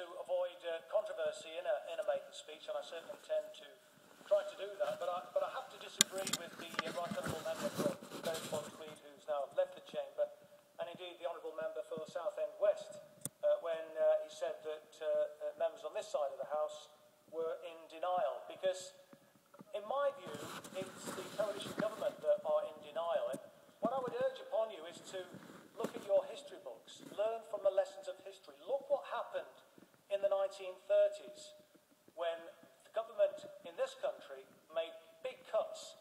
to avoid controversy in a maiden speech, and I certainly intend to try to do that. But I have to disagree with the right honourable member for Berwick Tweed, who's now left the chamber, and indeed the honourable member for Southend West, when he said that members on this side of the House were in denial. Because, in my view, it's the coalition government that are in denial. And what I would urge upon you is to look at your history books, learn from the lessons of history. Look what happened in the 1930s when the government in this country made big cuts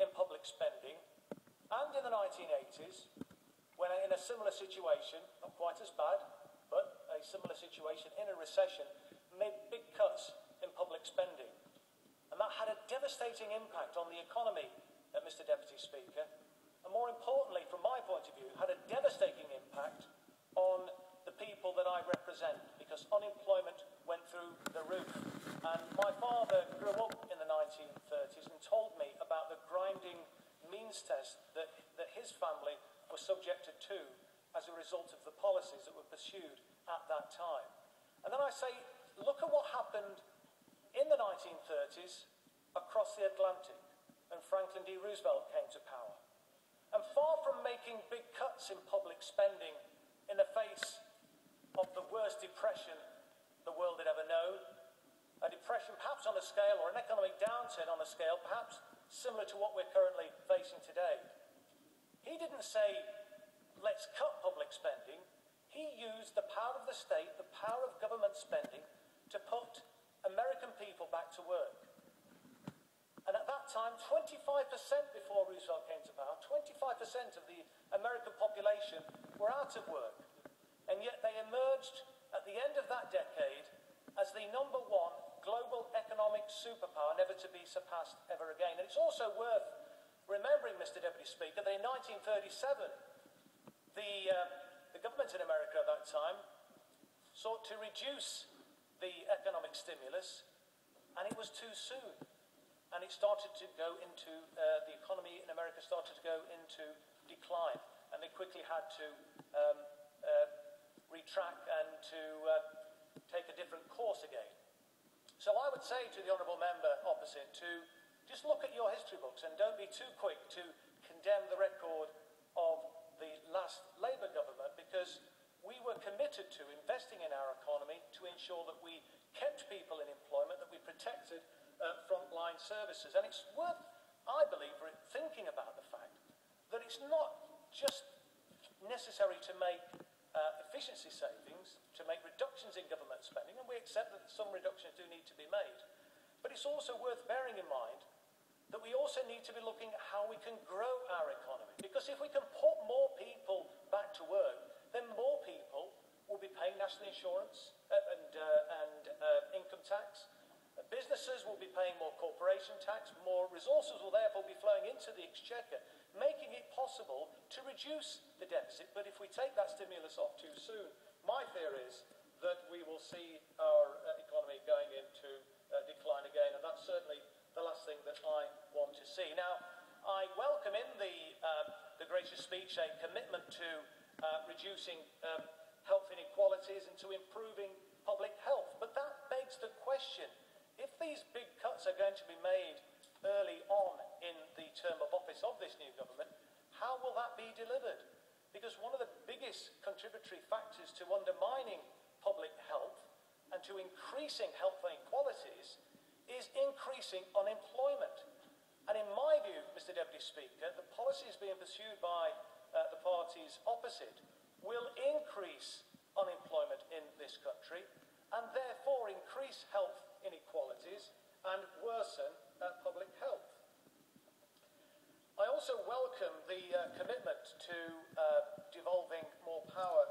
in public spending, and in the 1980s when in a similar situation, not quite as bad, but a similar situation in a recession, made big cuts in public spending. And that had a devastating impact on the economy, Mr. Deputy Speaker. And more importantly, from my point of view, had a devastating impact on the people that I represent, because unemployment went through the roof. And my father grew up in the 1930s and told me about the grinding means test that his family was subjected to as a result of the policies that were pursued at that time. And then I say, look at what happened in the 1930s across the Atlantic, and Franklin D. Roosevelt came to power. And far from making big cuts in public spending in the face of the worst depression the world had ever known, a depression perhaps on a scale, or an economic downturn on a scale perhaps similar to what we're currently facing today, he didn't say, let's cut public spending. He used the power of the state, the power of government spending, to put American people back to work. And at that time, 25% before Roosevelt came to power, 25% of the American population were out of work. And yet they emerged at the end of that decade as the #1 global economic superpower, never to be surpassed ever again. And it's also worth remembering, Mr. Deputy Speaker, that in 1937, the government in America at that time sought to reduce the economic stimulus, and it was too soon. And it started to go into, the economy in America started to go into decline. And they quickly had to retract and to take a different course again. So I would say to the honourable member opposite to just look at your history books and don't be too quick to condemn the record of the last Labour government, because we were committed to investing in our economy to ensure that we kept people in employment, that we protected frontline services. And it's worth, I believe, thinking about the fact that it's not just necessary to make efficiency savings, to make reductions in government spending, and we accept that some reductions do need to be made, but it's also worth bearing in mind that we also need to be looking at how we can grow our economy. Because if we can put more people back to work, then more people will be paying national insurance and income tax. Businesses will be paying more corporation tax, more resources will therefore be flowing into the exchequer, making it possible to reduce the deficit. But if we take that stimulus off too soon, my fear is that we will see our economy going into decline again, and that's certainly the last thing that I want to see. Now, I welcome in the gracious speech a commitment to reducing health inequalities and to improving public health, but that begs the question, if these big cuts are going to be made early on in the term of office of this new government, how will that be delivered? Because one of the biggest contributory factors to undermining public health and to increasing health inequalities is increasing unemployment. And in my view, Mr. Deputy Speaker, the policies being pursued by the parties opposite will increase unemployment in this country and therefore increase health inequalities and worsen public health. I also welcome the commitment to devolving more power